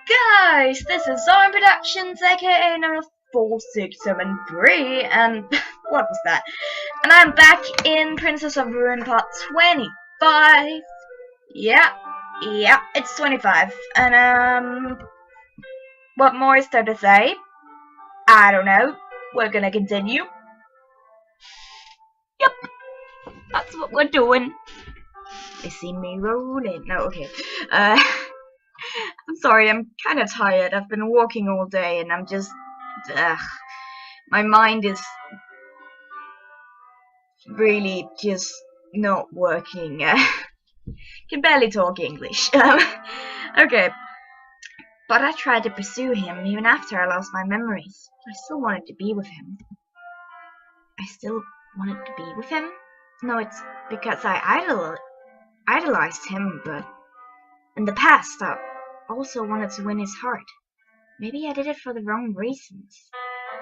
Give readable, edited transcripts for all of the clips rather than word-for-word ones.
guys, this is Zoran Productions, aka number 4673, and what was that? And I'm back in Princess of Ruin Part 25. Yeah, it's 25. And what more is there to say? I don't know. We're gonna continue. Yep, that's what we're doing. They see me rolling. No, okay. I'm sorry, I'm kind of tired. I've been walking all day and I'm just... my mind is really just not working. Can barely talk English. Okay. But I tried to pursue him even after I lost my memories. I still wanted to be with him. I still wanted to be with him? No, it's because I idolized him, but in the past I also wanted to win his heart. Maybe I did it for the wrong reasons.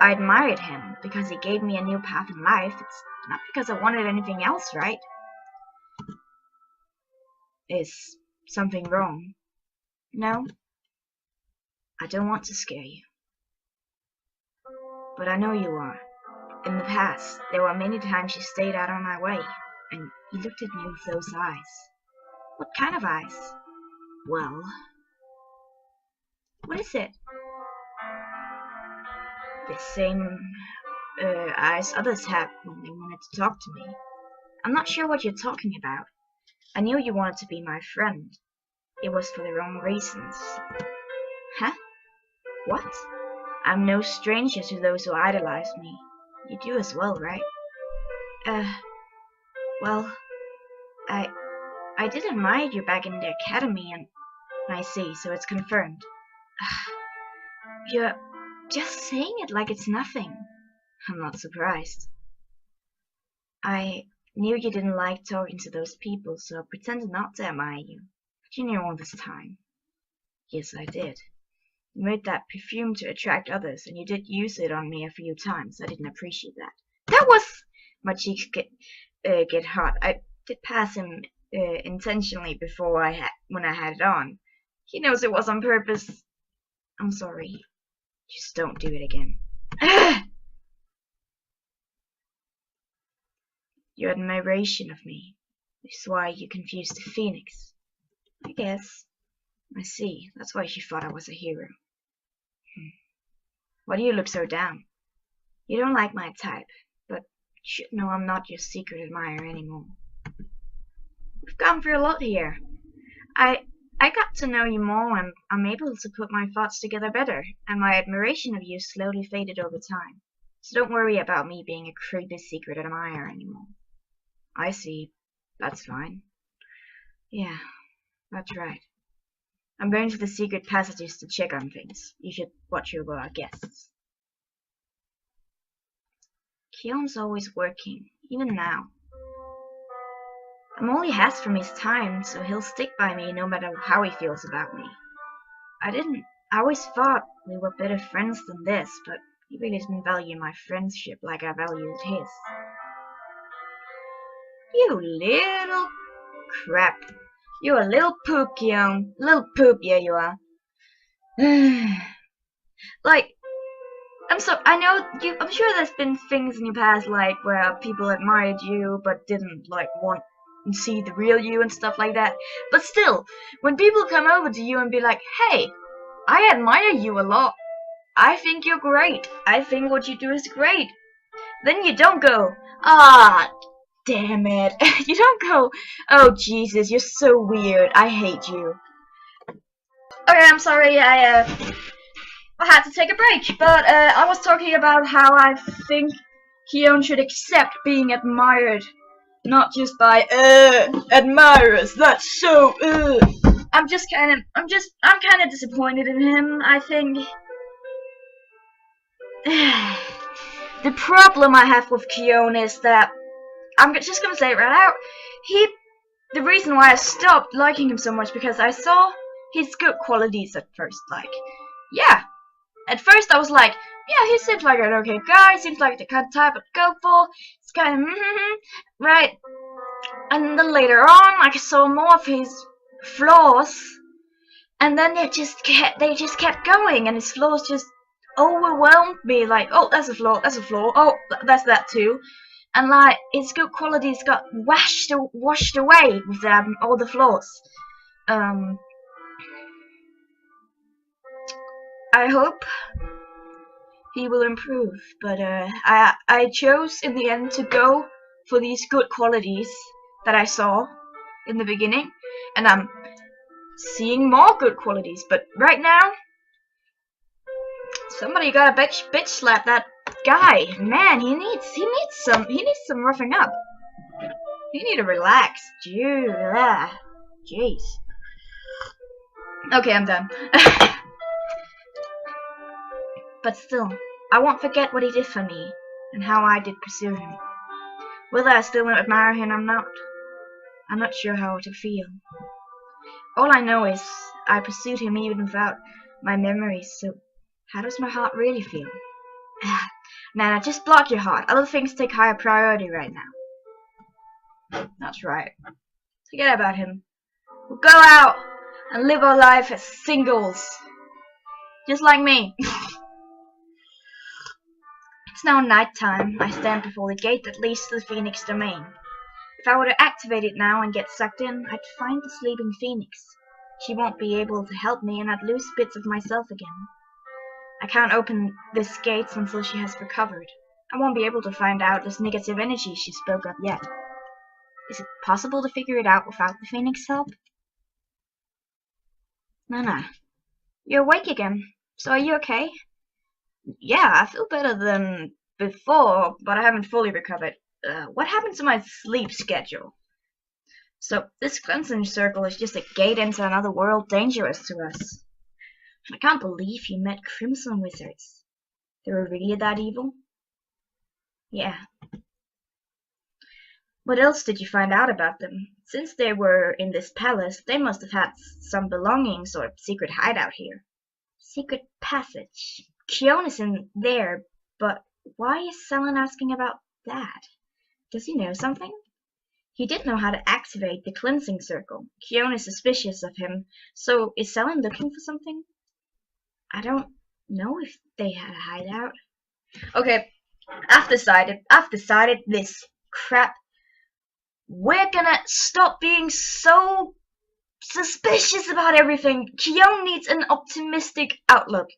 I admired him because he gave me a new path in life. It's not because I wanted anything else, right? Is something wrong? No? I don't want to scare you. But I know you are. In the past, there were many times you stayed out of my way, and you looked at me with those eyes. What kind of eyes? Well... what is it? The same eyes others have when they wanted to talk to me. I'm not sure what you're talking about. I knew you wanted to be my friend. It was for the wrong reasons. Huh? What? I'm no stranger to those who idolize me. You do as well, right? Well, I did admire you back in the academy, and I see, so it's confirmed. You're just saying it like it's nothing. I'm not surprised. I knew you didn't like talking to those people, so I pretended not to admire you. But you knew all this time. Yes, I did. You made that perfume to attract others, and you did use it on me a few times. I didn't appreciate that. That was... my cheeks get hot. I did pass him intentionally before when I had it on. He knows it was on purpose. I'm sorry. Just don't do it again. Your admiration of me is why you confused the Phoenix. I guess. I see. That's why she thought I was a hero. Why do you look so down? You don't like my type, but you should know I'm not your secret admirer anymore. We've gone through a lot here. I got to know you more, and I'm able to put my thoughts together better, and my admiration of you slowly faded over time. So don't worry about me being a creepy secret admirer anymore. I see. That's fine. Yeah, that's right. I'm going to the secret passages to check on things. You should watch over our guests. Kion's always working, even now. I'm all he has from his time, so he'll stick by me no matter how he feels about me. I always thought we were better friends than this, but he really didn't value my friendship like I valued his. You little crap. You're a little poop, Kion. Little poop, yeah you are. Like, I know I'm sure there's been things in your past, like, where people admired you, but didn't, like, want to see the real you and stuff like that. But still, when people come over to you and be like, hey, I admire you a lot. I think you're great. I think what you do is great. Then you don't go, ah, damn it. You don't go, oh Jesus, you're so weird. I hate you. Okay, I'm sorry, I had to take a break, but I was talking about how I think Kion should accept being admired, not just by admirers. That's so I'm kind of disappointed in him. I think the problem I have with Kion is that I'm just gonna say it right out. The reason why I stopped liking him so much because I saw his good qualities at first. Like, yeah. At first I was like, yeah, he seems like an okay guy, seems like the kind of type I'd go for. It's kind of, right. And then later on, I saw more of his flaws. And then they just kept going, and his flaws just overwhelmed me. Like, oh, that's a flaw, that's a flaw. Oh, that's that too. And like his good qualities got washed away with all the flaws. I hope he will improve, but I chose in the end to go for these good qualities that I saw in the beginning, and I'm seeing more good qualities. But right now, somebody gotta bitch slap that guy. Man, he needs some roughing up. He need to relax, dude. Jeez. Okay, I'm done. But still, I won't forget what he did for me, and how I did pursue him. Whether I still admire him or not, I'm not sure how to feel. All I know is I pursued him even without my memories, so how does my heart really feel? Nana, just block your heart. Other things take higher priority right now. That's right. Forget about him. We'll go out and live our life as singles. Just like me. It's now night time. I stand before the gate that leads to the Phoenix domain. If I were to activate it now and get sucked in, I'd find the sleeping Phoenix. She won't be able to help me, and I'd lose bits of myself again. I can't open this gate until she has recovered. I won't be able to find out this negative energy she spoke of yet. Is it possible to figure it out without the Phoenix help? Nana, you're awake again. So are you okay? Yeah, I feel better than before, but I haven't fully recovered. What happened to my sleep schedule? So this cleansing circle is just a gate into another world dangerous to us. I can't believe you met Crimson Wizards. They were really that evil? Yeah. What else did you find out about them? Since they were in this palace, they must have had some belongings or secret hideout here. Secret passage. Kion is in there, but why is Selen asking about that? Does he know something? He did know how to activate the cleansing circle. Kion is suspicious of him, so is Selen looking for something? I don't know if they had a hideout. Okay, I've decided this crap. We're gonna stop being so suspicious about everything. Kion needs an optimistic outlook.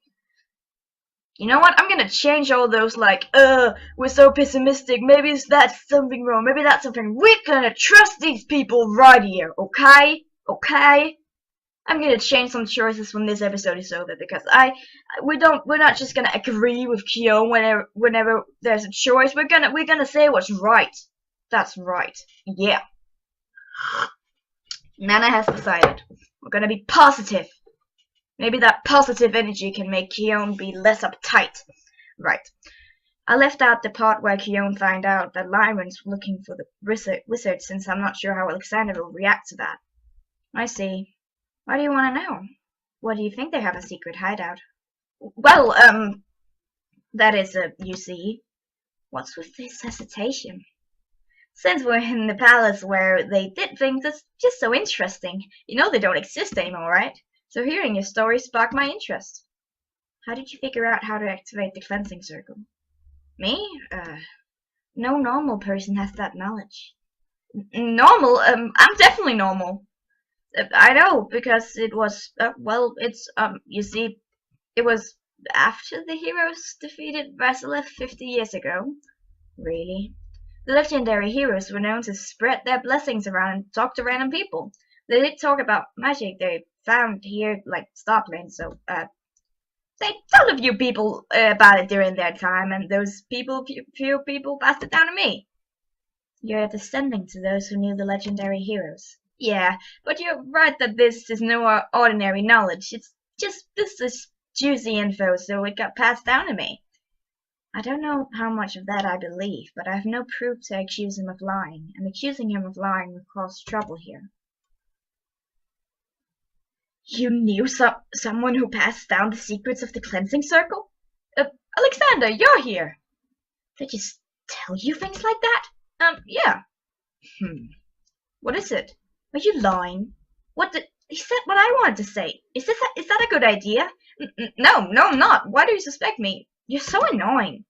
You know what? I'm gonna change all those like, we're so pessimistic, maybe that's something wrong, maybe that's something. We're gonna trust these people right here, okay? Okay? I'm gonna change some choices when this episode is over, because we're not just gonna agree with Kion whenever there's a choice. We're gonna say what's right. That's right. Yeah. Nana has decided. We're gonna be positive. Maybe that positive energy can make Kion be less uptight. Right. I left out the part where Kion found out that Lyron's looking for the wizard, since I'm not sure how Alexander will react to that. I see. Why do you want to know? What do you think they have a secret hideout? Well, that is, you see. What's with this hesitation? Since we're in the palace where they did things, it's just so interesting. You know they don't exist anymore, right? So hearing your story sparked my interest. How did you figure out how to activate the cleansing circle? Me? No normal person has that knowledge. Normal? I'm definitely normal. I know, because it was, you see, it was after the heroes defeated Vasileth 50 years ago. Really? The legendary heroes were known to spread their blessings around and talk to random people. They did talk about magic they found here, like Starplane, so, they told a few people about it during their time, and those few people passed it down to me. You're descending to those who knew the legendary heroes. Yeah, but you're right that this is no ordinary knowledge. It's just, this is juicy info, so it got passed down to me. I don't know how much of that I believe, but I have no proof to accuse him of lying, and accusing him of lying would cause trouble here. You knew someone who passed down the secrets of the cleansing circle? Alexander, you're here! They just tell you things like that? Yeah. What is it? Are you lying? What did He said what I wanted to say. Is that a good idea? No, I'm not. Why do you suspect me? You're so annoying.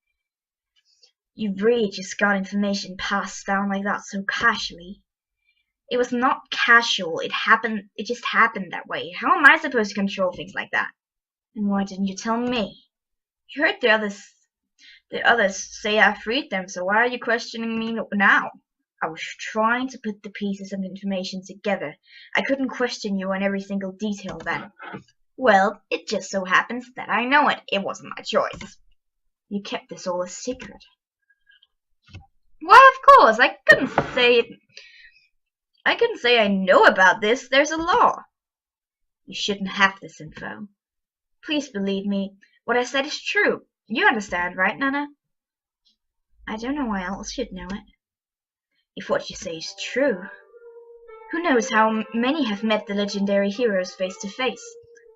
You really just got information passed down like that so casually. It was not casual. It just happened that way. How am I supposed to control things like that? And why didn't you tell me? You heard the others say I freed them, so why are you questioning me now? I was trying to put the pieces of information together. I couldn't question you on every single detail then. Well, it just so happens that I know it. It wasn't my choice. You kept this all a secret. Why, of course, I couldn't say I know about this. There's a law. You shouldn't have this info. Please believe me. What I said is true. You understand, right, Nana? I don't know why else you'd know it. If what you say is true, who knows how many have met the legendary heroes face to face?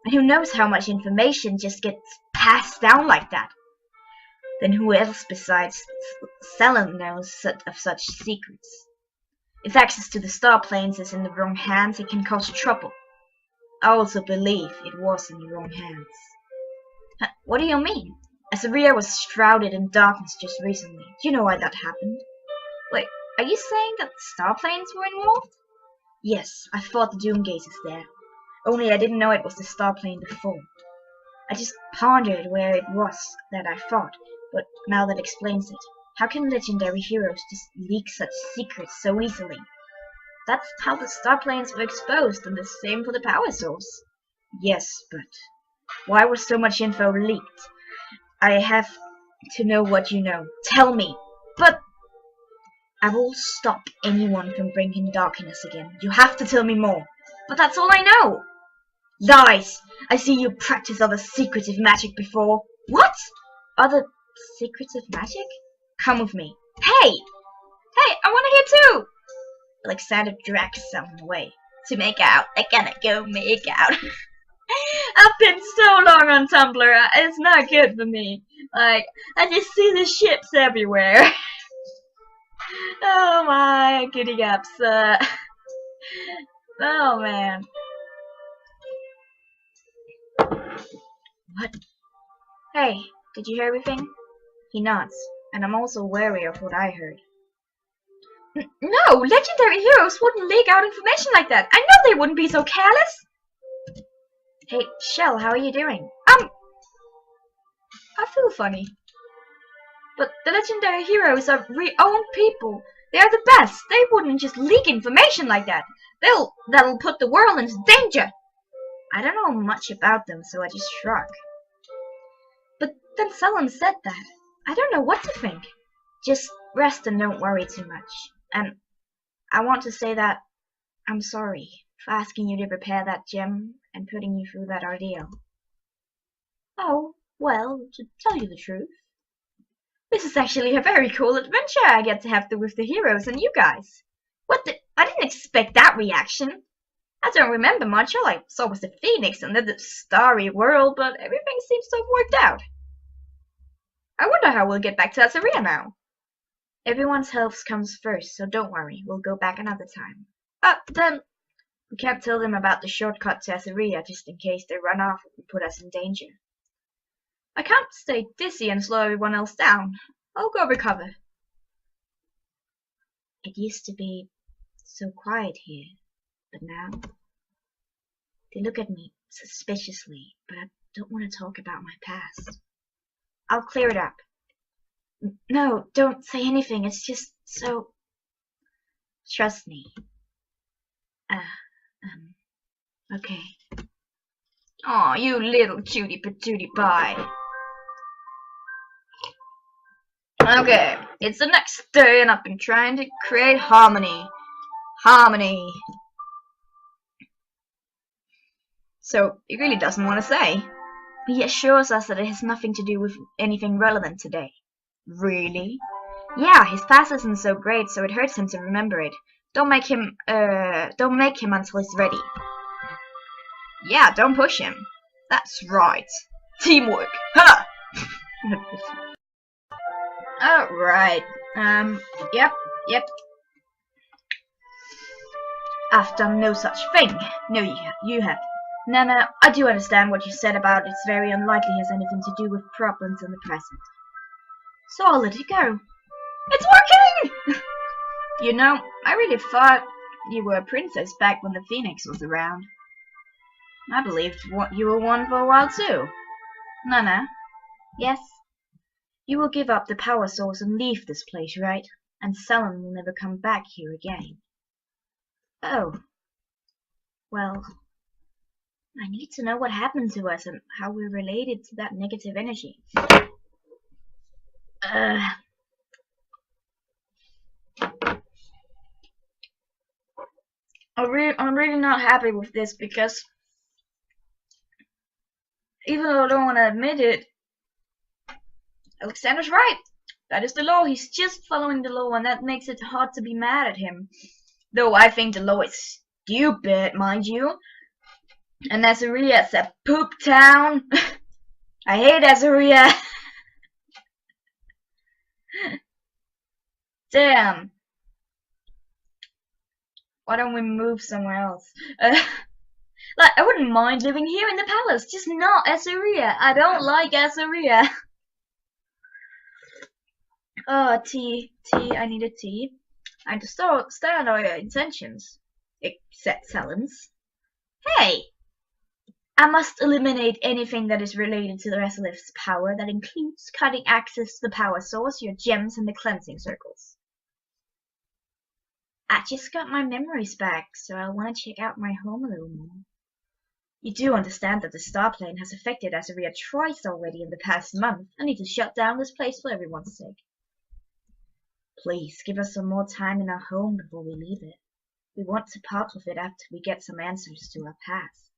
And who knows how much information just gets passed down like that? Then who else besides Selim knows of such secrets? If access to the star planes is in the wrong hands, it can cause trouble. I also believe it was in the wrong hands. What do you mean? Azaria was shrouded in darkness just recently. Do you know why that happened? Wait, are you saying that the star planes were involved? Yes, I fought the Doom Gazers there. Only I didn't know it was the star plane before. I just pondered where it was that I fought, but now that explains it. How can legendary heroes just leak such secrets so easily? That's how the star planes were exposed, and the same for the power source. Yes, but why was so much info leaked? I have to know what you know. Tell me. But I will stop anyone from bringing darkness again. You have to tell me more. But that's all I know. Lies! I see you practice other secretive magic before. What? Other secretive magic? Come with me. Hey! Hey, I want to hear too! Alexander drags someone away. To make out. I gotta go make out. I've been so long on Tumblr, it's not good for me. Like, I just see the ships everywhere. Oh my, giddy gaps. Oh man. What? Hey, did you hear everything? He nods, and I'm also wary of what I heard. No, legendary heroes wouldn't leak out information like that. I know they wouldn't be so careless. Hey, Shell, how are you doing? I feel funny. But the legendary heroes are re-owned people. They are the best. They wouldn't just leak information like that. That'll put the world into danger. I don't know much about them, so I just shrug. But then Selim said that. I don't know what to think. Just rest and don't worry too much. And I want to say that I'm sorry for asking you to prepare that gem and putting you through that ordeal. Oh, well, to tell you the truth, this is actually a very cool adventure I get to have with the heroes and you guys. I didn't expect that reaction. I don't remember much. All I saw was the Phoenix and the starry world, but everything seems to have worked out. I wonder how we'll get back to Azaria now. Everyone's health comes first, so don't worry. We'll go back another time. Then we can't tell them about the shortcut to Azaria just in case they run off and put us in danger. I can't stay dizzy and slow everyone else down. I'll go recover. It used to be so quiet here, but now they look at me suspiciously, but I don't want to talk about my past. I'll clear it up. No, don't say anything. It's just so... Trust me. Okay. Aw, you little cutie patootie pie. Okay, it's the next day and I've been trying to create harmony. Harmony. So, he really doesn't want to say. He assures us that it has nothing to do with anything relevant today. Really? Yeah, his past isn't so great, so it hurts him to remember it. Don't make him until he's ready. Yeah, don't push him. That's right. Teamwork. Ha! Alright. Yep. I've done no such thing. No, you have. Nana, I do understand what you said about it's very unlikely has anything to do with problems in the present. So I'll let it go. It's working! You know, I really thought you were a princess back when the Phoenix was around. I believed you were one for a while too. Nana? Yes? You will give up the power source and leave this place, right? And Selen will never come back here again. Oh. Well, I need to know what happened to us and how we're related to that negative energy. I'm really not happy with this because even though I don't want to admit it, Alexander's right. That is the law. He's just following the law, and that makes it hard to be mad at him. Though I think the law is stupid, mind you. And Azarea's a poop town. I hate Azarea. Damn. Why don't we move somewhere else? Like, I wouldn't mind living here in the palace, just not Azarea. I don't like Azarea. Oh, tea. I need a tea. And to stand our intentions. Except Selen's. Hey! I must eliminate anything that is related to the Resolith's power. That includes cutting access to the power source, your gems, and the cleansing circles. I just got my memories back, so I want to check out my home a little more. You do understand that the star plane has affected Azarea twice already in the past month. I need to shut down this place for everyone's sake. Please, give us some more time in our home before we leave it. We want to part with it after we get some answers to our past.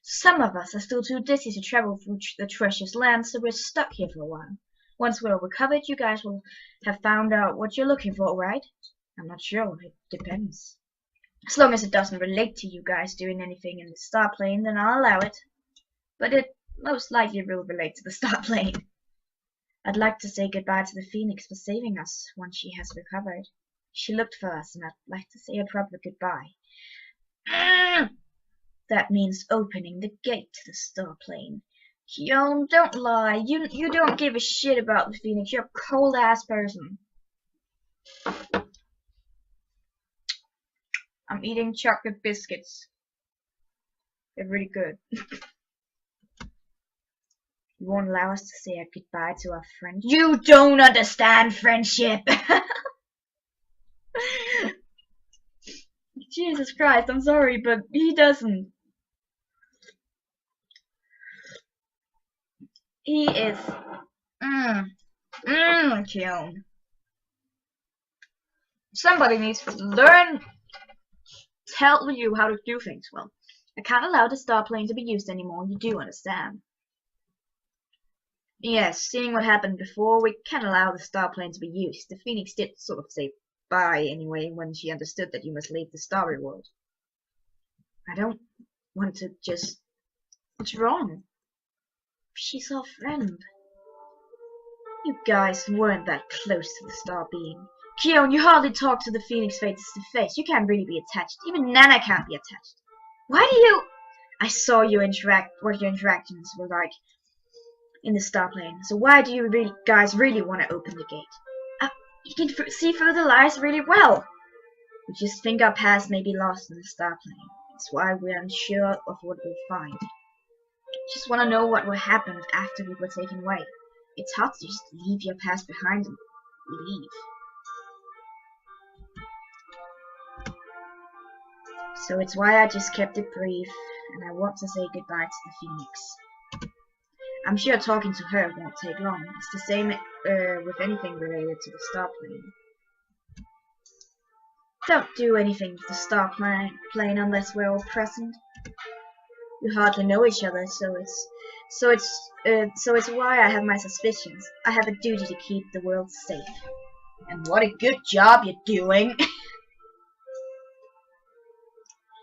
Some of us are still too dizzy to travel through the treacherous land, so we're stuck here for a while. Once we're recovered, you guys will have found out what you're looking for, right? I'm not sure. It depends. As long as it doesn't relate to you guys doing anything in the star plane, then I'll allow it. But it most likely will relate to the star plane. I'd like to say goodbye to the Phoenix for saving us once she has recovered. She looked for us, and I'd like to say a proper goodbye. That means opening the gate to the star plane. Kyone, don't lie. You don't give a shit about the Phoenix. You're a cold-ass person. I'm eating chocolate biscuits. They're really good. You won't allow us to say a goodbye to our friend. You don't understand friendship! Jesus Christ, I'm sorry, but he doesn't. He is... Kyone. Somebody needs to tell you how to do things. Well, I can't allow the star plane to be used anymore, you do understand. Yes, seeing what happened before, we can't allow the star plane to be used. The Phoenix did sort of say bye anyway when she understood that you must leave the starry world. I don't want to just... What's wrong? She's our friend. You guys weren't that close to the star being. Kyone, you hardly talk to the Phoenix face to face. You can't really be attached. Even Nana can't be attached. Why do you... I saw you what your interactions were like in the star plane. So why do you guys really want to open the gate? You can see through the lies really well. We just think our past may be lost in the star plane. That's why we're unsure of what we'll find. Just want to know what will happen after we were taken away. It's hard to just leave your past behind and leave. So it's why I just kept it brief, and I want to say goodbye to the Phoenix. I'm sure talking to her won't take long. It's the same with anything related to the star plane. Don't do anything with the star plane unless we're all present. We hardly know each other, so it's why I have my suspicions. I have a duty to keep the world safe. And what a good job you're doing.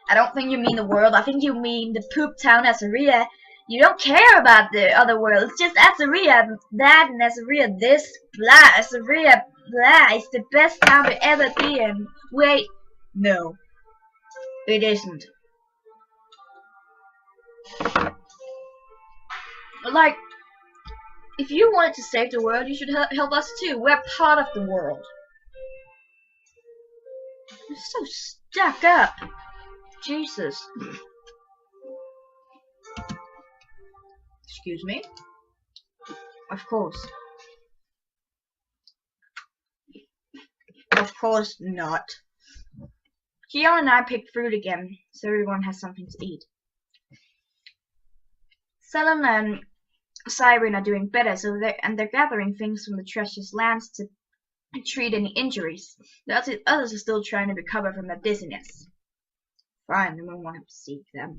I don't think you mean the world. I think you mean the poop town Azarea. You don't care about the other world. It's just Azarea, that and Azarea this, blah, Azarea, blah. It's the best town to ever be in. Wait, no. It isn't. Like, if you wanted to save the world, you should help us too. We're part of the world. You're so stuck up. Jesus. Excuse me? Of course. Of course not. Keon and I picked fruit again, so everyone has something to eat. Selena and Siren are doing better, so they're gathering things from the treasure's lands to treat any injuries. The others are still trying to recover from their dizziness. Fine, then we won't have to seek them.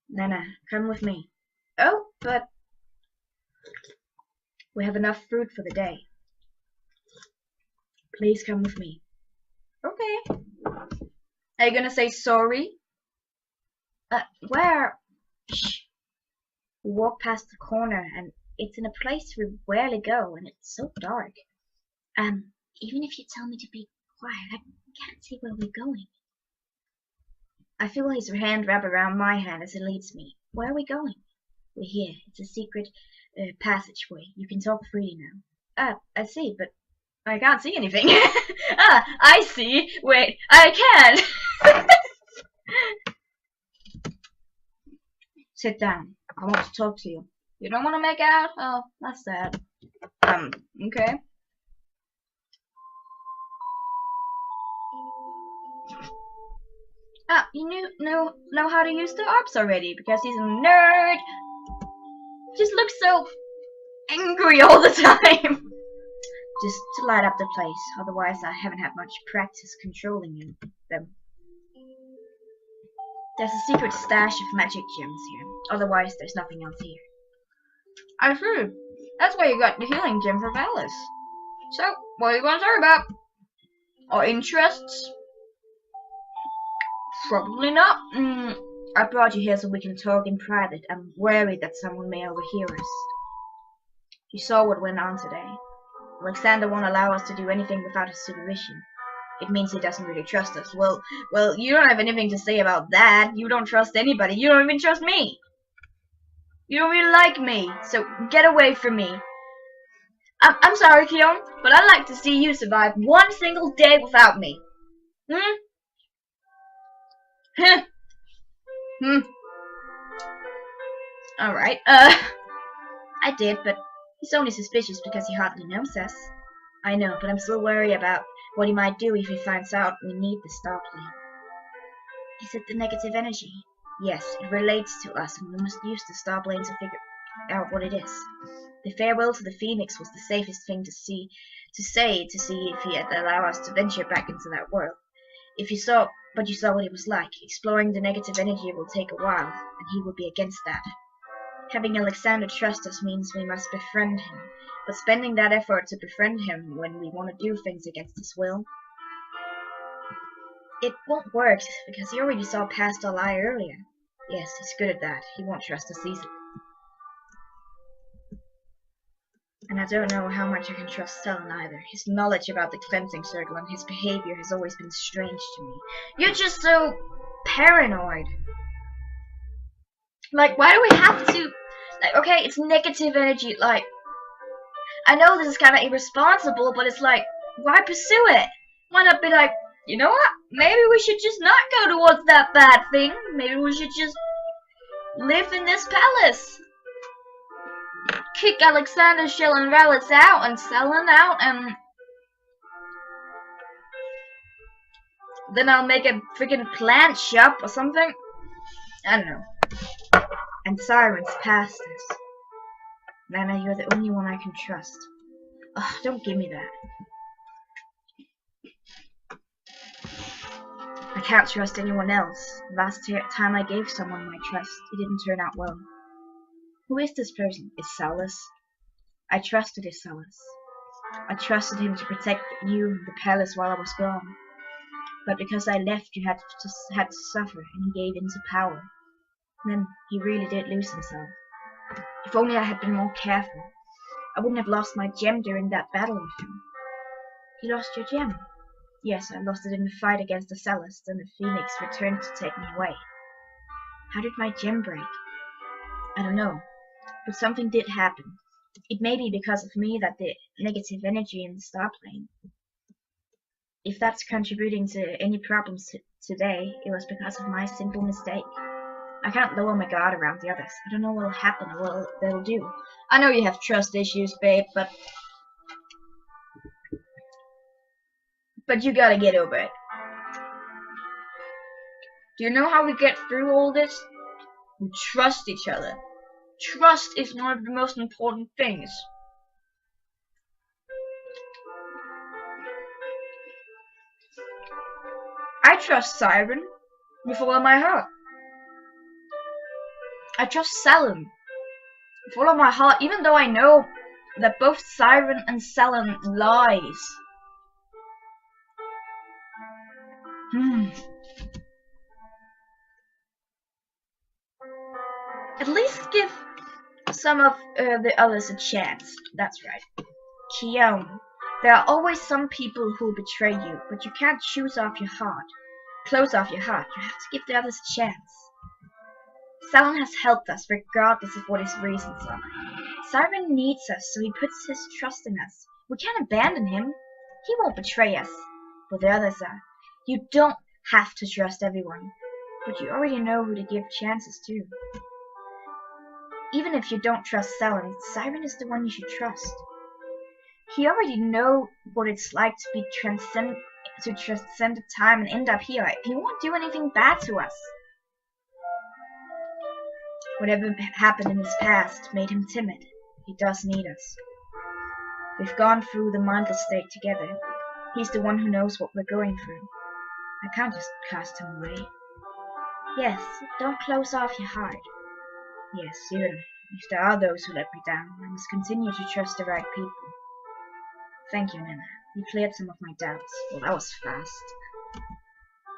Nana, come with me. Oh, but we have enough fruit for the day. Please come with me. Okay. Are you gonna say sorry? Where? Shh. We walk past the corner, and it's in a place we rarely go, and it's so dark. Even if you tell me to be quiet, I can't see where we're going. I feel his hand wrap around my hand as he leads me. Where are we going? We're here. It's a secret passageway. You can talk freely now. I see, but I can't see anything. I see. Wait, I can. Sit down. I want to talk to you. You don't want to make out? Oh, that's sad. Okay. You know how to use the orbs already because he's a nerd. Just looks so angry all the time. Just to light up the place. Otherwise, I haven't had much practice controlling them. There's a secret stash of magic gems here. Otherwise, there's nothing else here. I see. That's why you got the healing gem from Alice. So, what are you going to talk about? Our interests? Probably not. I brought you here so we can talk in private. I'm worried that someone may overhear us. You saw what went on today. Alexander won't allow us to do anything without his supervision. It means he doesn't really trust us. Well, you don't have anything to say about that. You don't trust anybody. You don't even trust me. You don't really like me, so get away from me. I'm sorry, Keon, but I'd like to see you survive one single day without me. Alright, I did, but he's only suspicious because he hardly knows us. I know, but I'm still worried about what he might do if he finds out we need the star plane. Is it the negative energy? Yes, it relates to us, and we must use the star plane to figure out what it is. The farewell to the Phoenix was the safest thing to say to see if he'd allow us to venture back into that world. You saw what it was like. Exploring the negative energy will take a while, and he will be against that. Having Alexander trust us means we must befriend him, but spending that effort to befriend him when we want to do things against his will, it won't work, because he already saw past our lie earlier. Yes, he's good at that. He won't trust us easily. And I don't know how much I can trust Stellan either. His knowledge about the cleansing circle and his behavior has always been strange to me. You're just so paranoid. Like, why do we have to... Like, okay, it's negative energy, like... I know this is kind of irresponsible, but it's like, why pursue it? Why not be like, you know what? Maybe we should just not go towards that bad thing. Maybe we should just live in this palace. Kick Alexander, Shell, and Rallets out, and Stellan out, and then I'll make a freaking plant shop or something. I don't know. And Siren's past us. Nana, you're the only one I can trust. Ugh, don't give me that. I can't trust anyone else. Last time I gave someone my trust, it didn't turn out well. Who is this person? Isalas? I trusted Isalas. I trusted him to protect you and the palace while I was gone. But because I left, you had to suffer, and he gave in to power. Then he really did lose himself. If only I had been more careful, I wouldn't have lost my gem during that battle with him. You lost your gem? Yes, I lost it in the fight against the Celeste, and the Phoenix returned to take me away. How did my gem break? I don't know, but something did happen. It may be because of me that the negative energy in the star plane. If that's contributing to any problems today, it was because of my simple mistake. I can't lower my guard around the others. I don't know what'll happen or what they'll do. I know you have trust issues, babe, but you gotta get over it. Do you know how we get through all this? We trust each other. Trust is one of the most important things. I trust Siren with all of my heart. I trust Selen with all of my heart, even though I know that both Siren and Selen lies. At least give some of the others a chance. That's right. Keone, there are always some people who betray you, but you can't close off your heart. You have to give the others a chance. Selen has helped us regardless of what his reasons are. Siren needs us, so he puts his trust in us. We can't abandon him. He won't betray us. But the others are. You don't have to trust everyone, but you already know who to give chances to. Even if you don't trust Selen, Siren is the one you should trust. He already knows what it's like to be transcend the time and end up here. He won't do anything bad to us. Whatever happened in his past made him timid. He does need us. We've gone through the mindless state together. He's the one who knows what we're going through. I can't just cast him away. Yes, don't close off your heart. Yes, even if there are those who let me down, I must continue to trust the right people. Thank you, Nana. You cleared some of my doubts. Well, that was fast.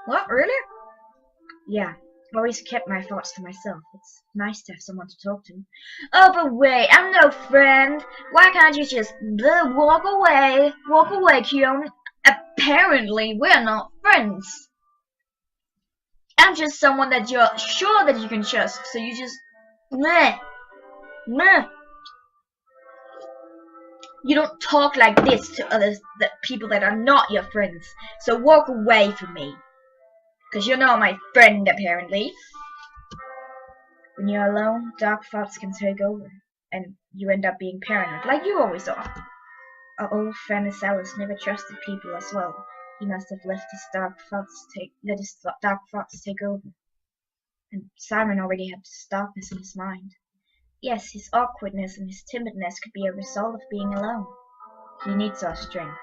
What, really? Yeah, I've always kept my thoughts to myself. It's nice to have someone to talk to. Oh, but wait, I'm no friend. Why can't you just walk away? Walk away, Keone. Apparently, we're not friends. I'm just someone that you're sure that you can trust, so you just... Meh. You don't talk like this to people that are not your friends, so walk away from me. Because you're not my friend, apparently. When you're alone, dark thoughts can take over, and you end up being paranoid, like you always are. Our old friend Azalis never trusted people as well. He must have let his dark thoughts take over. And Siren already had this darkness in his mind. Yes, his awkwardness and his timidness could be a result of being alone. He needs our strength.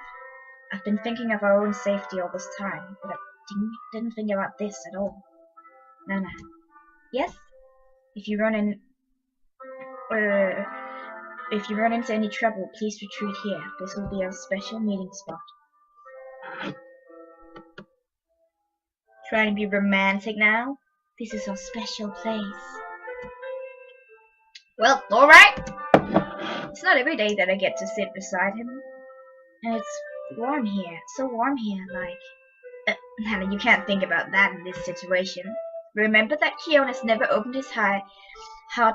I've been thinking of our own safety all this time, but I didn't think about this at all. Nana. Yes? If you run into any trouble, please retreat here. This will be our special meeting spot. Trying to be romantic now? This is our special place. Well, alright. It's not every day that I get to sit beside him. And it's warm here. So warm here, like... Nana, you can't think about that in this situation. Remember that Keone has never opened his heart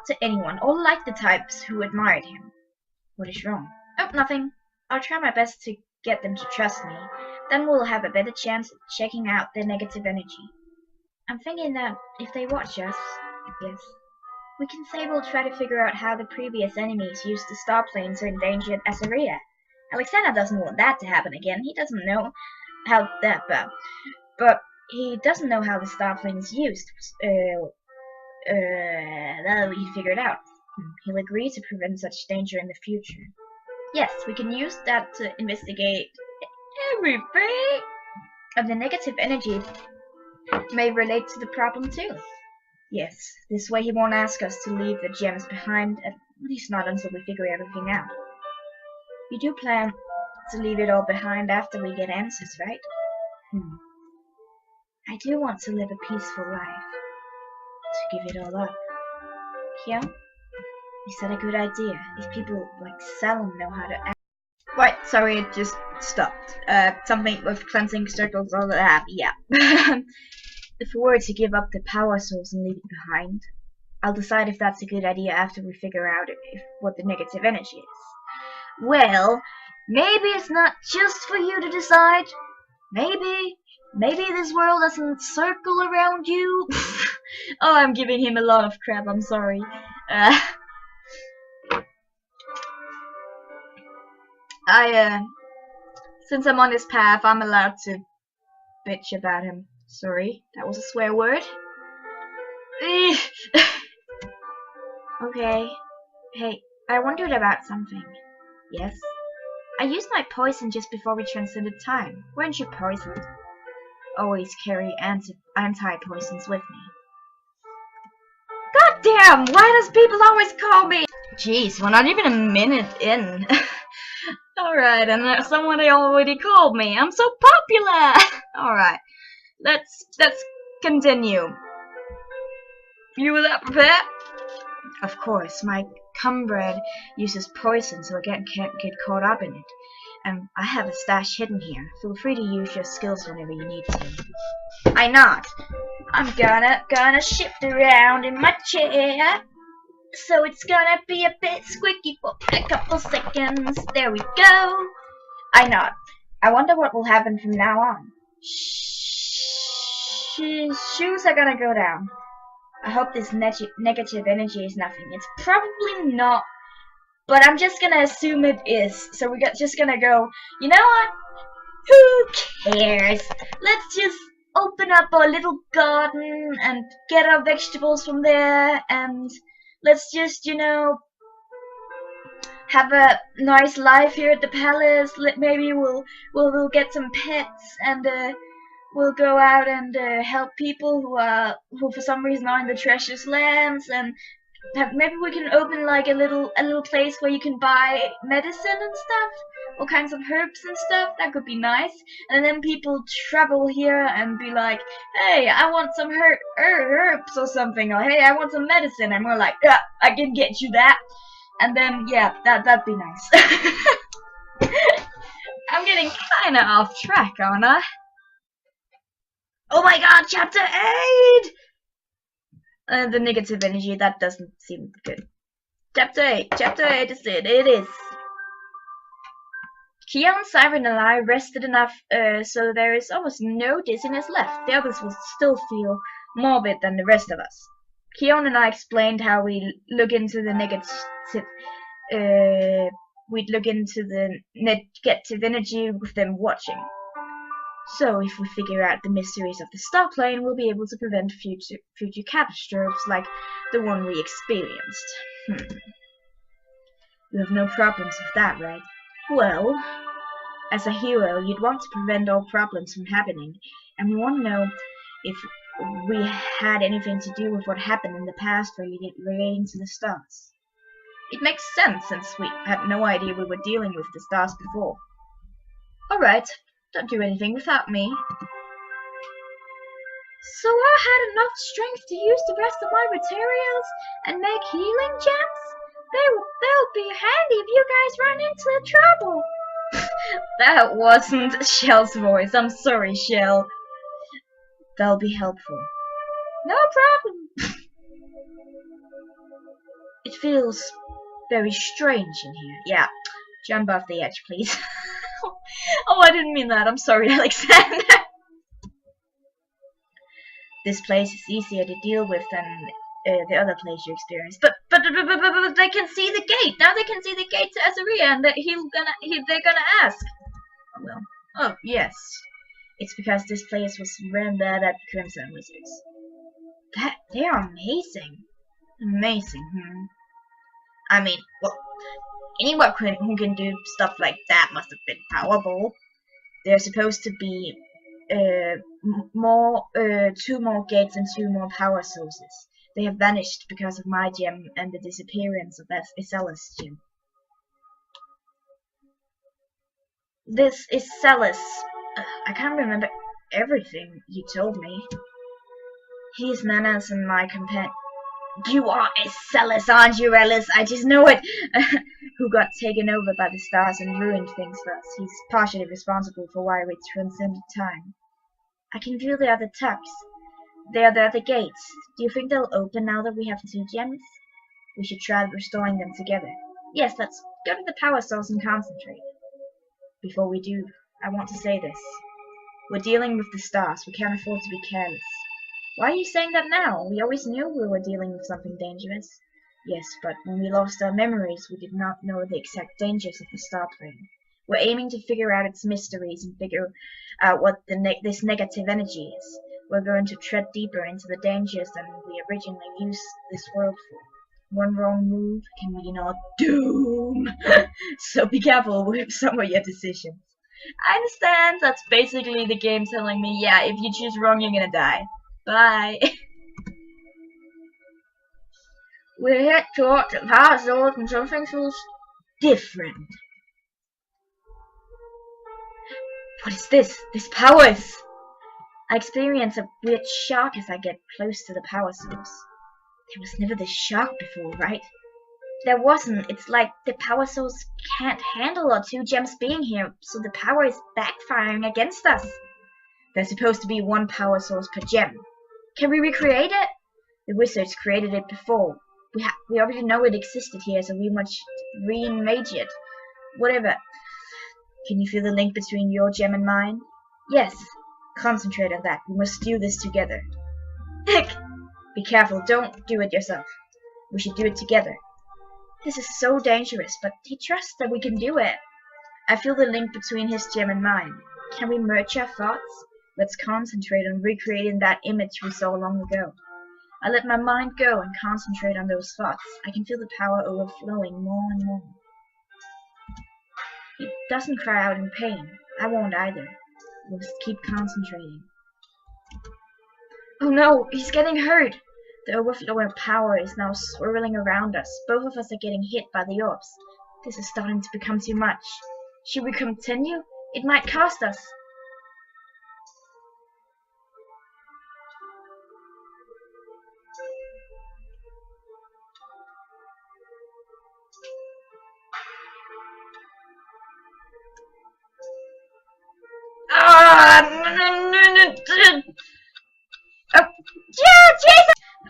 to anyone, or liked the types who admired him. What is wrong? Oh, nothing. I'll try my best to get them to trust me. Then we'll have a better chance at checking out their negative energy. I'm thinking that if they watch us, yes, we can say we'll try to figure out how the previous enemies used the star plane to endanger Azaria. Alexander doesn't want that to happen again. He doesn't know how that, but he doesn't know how the star plane is used. That'll be figured out. He'll agree to prevent such danger in the future. Yes, we can use that to investigate everything. And the negative energy may relate to the problem too. Yes, this way he won't ask us to leave the gems behind, at least not until we figure everything out. We do plan to leave it all behind after we get answers, right? I do want to live a peaceful life. To give it all up. Keone? Is that a good idea? If people like Selen know how to act. Right, sorry, it just stop. Something with cleansing circles, all that. Yeah. If we were to give up the power source and leave it behind, I'll decide if that's a good idea after we figure out what the negative energy is. Well, maybe it's not just for you to decide. Maybe this world doesn't circle around you. Oh, I'm giving him a lot of crap, I'm sorry. Since I'm on this path, I'm allowed to bitch about him. Sorry, that was a swear word. Okay. Hey, I wondered about something. Yes? I used my poison just before we transcended time. Weren't you poisoned? Always carry anti-poisons with me. God damn! Why does people always call me? Jeez, we're not even a minute in. Alright, and somebody already called me. I'm so popular! Alright, let's continue. You with that prepared? Of course, my comrade uses poison so I can't get caught up in it. And I have a stash hidden here. Feel free to use your skills whenever you need to. I not. I'm gonna shift around in my chair. So it's gonna be a bit squeaky for a couple seconds. There we go. I not. I wonder what will happen from now on. Shoes are gonna go down. I hope this negative energy is nothing. It's probably not, but I'm just gonna assume it is. So we're just gonna go, you know what? Who cares? Let's just open up our little garden and get our vegetables from there, and let's just, you know, have a nice life here at the palace. Maybe we'll get some pets, and we'll go out and help people who for some reason are in the treasures lands, and maybe we can open like a little place where you can buy medicine and stuff, all kinds of herbs and stuff. That could be nice. And then people travel here and be like, hey, I want some herbs or something, or hey, I want some medicine, and we're like, yeah, I can get you that. And then yeah, that'd be nice. I'm getting kinda off track, aren't I? Oh my god, chapter 8! The negative energy, that doesn't seem good. Chapter 8 is it. It is. Keon, Siren, and I rested enough so there is almost no dizziness left. The others will still feel morbid than the rest of us. Keon and I explained how we look into the negative energy with them watching. So, if we figure out the mysteries of the star plane, we'll be able to prevent future catastrophes like the one we experienced. You have no problems with that, right? Well, as a hero, you'd want to prevent all problems from happening, and we want to know if we had anything to do with what happened in the past relating to the stars. It makes sense, since we had no idea we were dealing with the stars before. Alright. Don't do anything without me. So I had enough strength to use the rest of my materials and make healing gems? They'll be handy if you guys run into trouble. That wasn't Shell's voice. I'm sorry, Shell. They'll be helpful. No problem. It feels very strange in here. Yeah, jump off the edge, please. Oh, I didn't mean that. I'm sorry, Alexander. This place is easier to deal with than the other place you experienced. But they can see the gate. Now they can see the gate to Azaria, and they're gonna ask. Oh, well. Oh, yes. It's because this place was ran by that Crimson Wizards. They are amazing. Amazing, I mean, well, anyone who can do stuff like that must have been powerful. They're supposed to be two more gates and 2 more power sources. They have vanished because of my gem and the disappearance of Isella's gem. This is Celis. I can't remember everything you told me. He is Nana's and my companion. You are Ellis, aren't you, Ellis? I just know it. Who got taken over by the stars and ruined things for us. He's partially responsible for why we transcended time. I can feel the other tugs. They are the other gates. Do you think they'll open now that we have 2 gems? We should try restoring them together. Yes, let's go to the power source and concentrate. Before we do, I want to say this. We're dealing with the stars. We can't afford to be careless. Why are you saying that now? We always knew we were dealing with something dangerous. Yes, but when we lost our memories, we did not know the exact dangers of the star plane. We're aiming to figure out its mysteries and figure out what this negative energy is. We're going to tread deeper into the dangers than we originally used this world for. One wrong move can mean our doom. So be careful with some of your decisions. I understand that's basically the game telling me, yeah, if you choose wrong, you're gonna die. Bye. We head toward the power source and something feels different. What is this? This powers! I experience a weird shock as I get close to the power source. There was never this shock before, right? There wasn't. It's like the power source can't handle our 2 gems being here, so the power is backfiring against us. There's supposed to be 1 power source per gem. Can we recreate it? The wizards created it before. We already know it existed here, so we must remake it. Whatever. Can you feel the link between your gem and mine? Yes. Concentrate on that. We must do this together. Be careful. Don't do it yourself. We should do it together. This is so dangerous, but he trusts that we can do it. I feel the link between his gem and mine. Can we merge our thoughts? Let's concentrate on recreating that image we saw long ago. I let my mind go and concentrate on those thoughts. I can feel the power overflowing more and more. He doesn't cry out in pain. I won't either. We must keep concentrating. Oh no, he's getting hurt! The overflowing power is now swirling around us. Both of us are getting hit by the orbs. This is starting to become too much. Should we continue? It might cost us.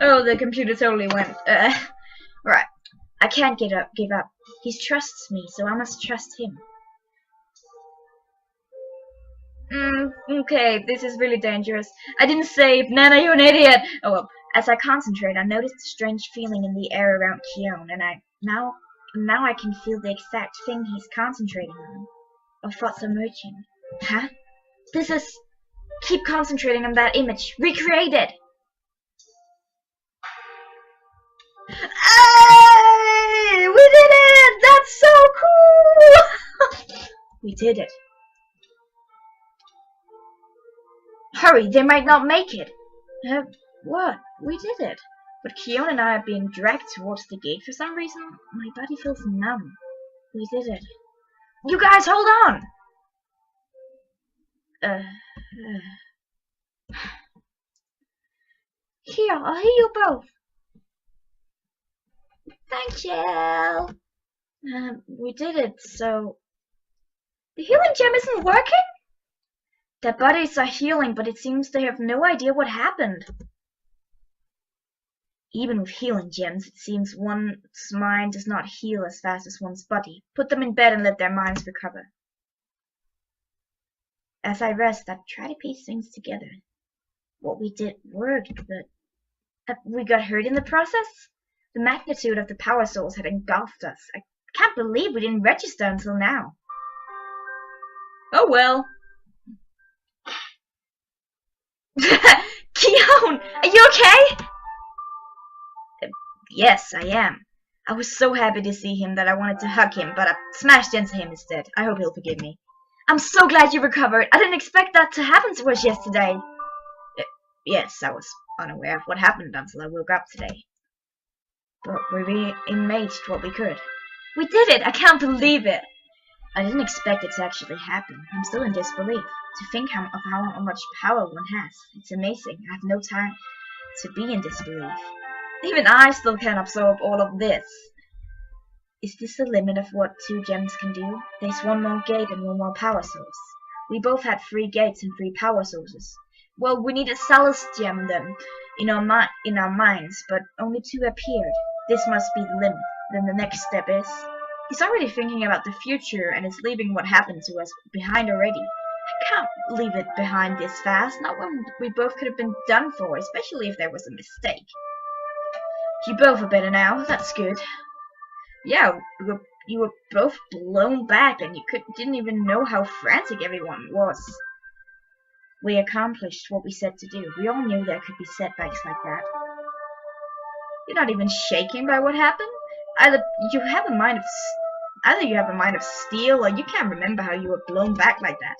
Oh, the computer totally went. Right. I can't give up. He trusts me, so I must trust him. Okay, this is really dangerous. I didn't save. Nana, you're an idiot! Oh well. As I concentrate, I notice a strange feeling in the air around Keon, and now I can feel the exact thing he's concentrating on. Our thoughts are merging. Huh? This is... Keep concentrating on that image. Recreate it! Hey! We did it! That's so cool! We did it. Hurry, they might not make it. What? We did it. But Keon and I are being dragged towards the gate for some reason. My body feels numb. We did it. You guys, hold on! Here, I'll heal you both. Thank you. We did it, so... The healing gem isn't working? Their bodies are healing, but it seems they have no idea what happened. Even with healing gems, it seems one's mind does not heal as fast as one's body. Put them in bed and let their minds recover. As I rest, I try to piece things together. What we did worked, but we got hurt in the process? The magnitude of the power source had engulfed us. I can't believe we didn't register until now. Oh well. Keon, are you okay? Yes, I am. I was so happy to see him that I wanted to hug him, but I smashed into him instead. I hope he'll forgive me. I'm so glad you recovered. I didn't expect that to happen to us yesterday. Yes, I was unaware of what happened until I woke up today. But we re-imaged what we could. We did it! I can't believe it! I didn't expect it to actually happen. I'm still in disbelief. To think of how much power one has. It's amazing. I have no time to be in disbelief. Even I still can't absorb all of this. Is this the limit of what 2 gems can do? There's one more gate and one more power source. We both had 3 gates and 3 power sources. Well, we need a Salus gem then, in our minds, but only 2 appeared. This must be the limit. Then the next step is... He's already thinking about the future and is leaving what happened to us behind already. I can't leave it behind this fast, not when we both could have been done for, especially if there was a mistake. You both are better now, that's good. Yeah, you were both blown back and you didn't even know how frantic everyone was. We accomplished what we set to do. We all knew there could be setbacks like that. You're not even shaken by what happened? Either you have a mind of steel or you can't remember how you were blown back like that.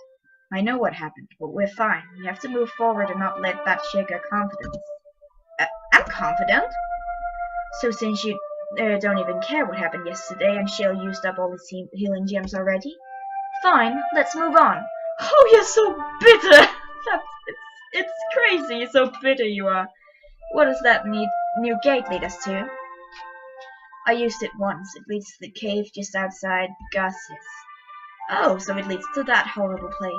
I know what happened, but we're fine. We have to move forward and not let that shake our confidence. I'm confident? So since you don't even care what happened yesterday and Shale used up all his healing gems already? Fine, let's move on. Oh, you're so bitter! It's crazy so bitter you are. What does that new gate lead us to? I used it once. It leads to the cave just outside Garces. Oh, so it leads to that horrible place.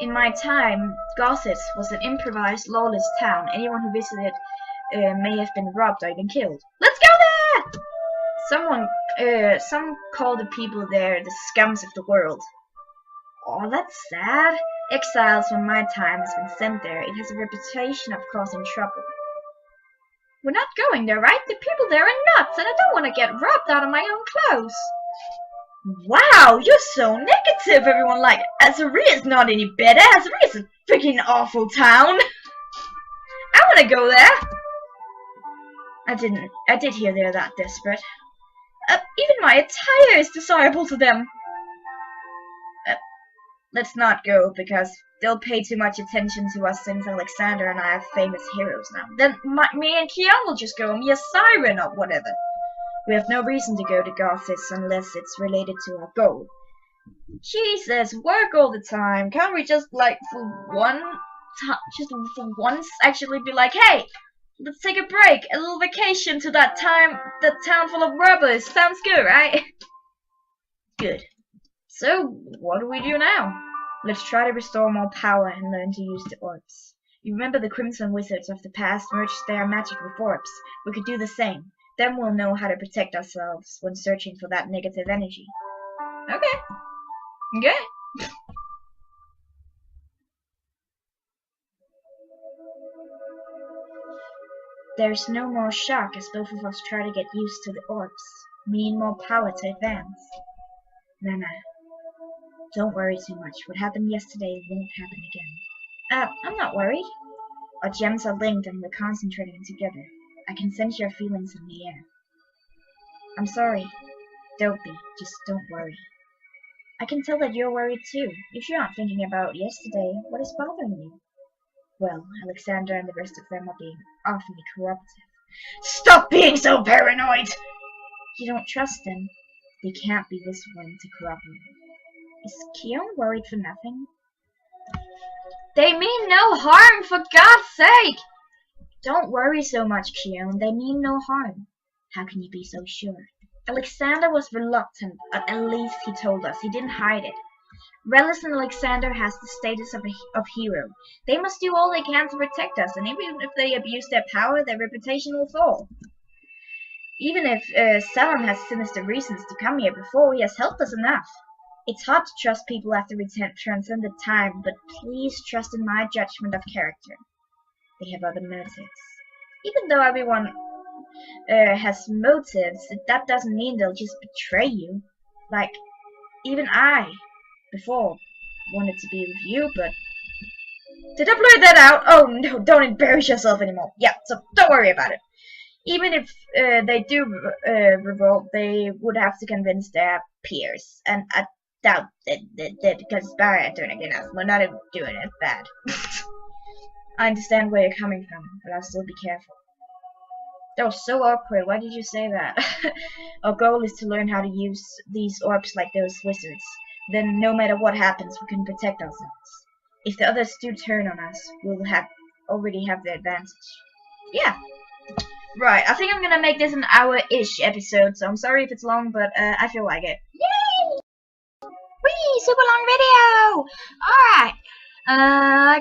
In my time, Garces was an improvised, lawless town. Anyone who visited may have been robbed or even killed. Let's go there! Some call the people there the scums of the world. Oh, that's sad. Exiles from my time has been sent there. It has a reputation of causing trouble. We're not going there, right? The people there are nuts, and I don't want to get robbed out of my own clothes. Wow, you're so negative, everyone. Like, Azaria is not any better. Azaria is a freaking awful town. I want to go there. I did hear they're that desperate. Even my attire is desirable to them. Let's not go, because they'll pay too much attention to us since Alexander and I are famous heroes now. Then me and Kian will just go and be a siren or whatever. We have no reason to go to Garces unless it's related to our goal. Jesus, work all the time. Can't we just, like, for once actually be like, hey, let's take a break, a little vacation to that town full of robbers. Sounds good, right? Good. So, what do we do now? Let's try to restore more power and learn to use the orbs. You remember the Crimson Wizards of the past merged their magic with orbs. We could do the same. Then we'll know how to protect ourselves when searching for that negative energy. Okay. Okay. There's no more shock as both of us try to get used to the orbs. We need more power to advance. Nana, don't worry too much. What happened yesterday won't happen again. I'm not worried. Our gems are linked and we're concentrating together. I can sense your feelings in the air. I'm sorry. Don't be. Just don't worry. I can tell that you're worried too. If you're not thinking about yesterday, what is bothering you? Well, Alexander and the rest of them are being awfully cooperative. Stop being so paranoid! You don't trust them. They can't be this willing to cooperate. Is Kion worried for nothing? They mean no harm, for God's sake! Don't worry so much, Kion. They mean no harm. How can you be so sure? Alexander was reluctant, but at least he told us. He didn't hide it. Relis and Alexander has the status of hero. They must do all they can to protect us, and even if they abuse their power, their reputation will fall. Even if Salon has sinister reasons to come here before, he has helped us enough. It's hard to trust people after we transcended time, but please trust in my judgment of character. They have other motives. Even though everyone has motives, that doesn't mean they'll just betray you. Like, even I, before, wanted to be with you, but... Did I blur that out? Oh no, don't embarrass yourself anymore. Yeah, so don't worry about it. Even if they do revolt, they would have to convince their peers. And I doubt that because Barry are doing it against us. We're not even doing it bad. I understand where you're coming from, but I'll still be careful. That was so awkward. Why did you say that? Our goal is to learn how to use these orbs like those wizards. Then no matter what happens, we can protect ourselves. If the others do turn on us, we'll already have the advantage. Yeah. Right, I think I'm gonna make this an hour-ish episode, so I'm sorry if it's long, but I feel like it. Yay! Whee! Super long video! Alright.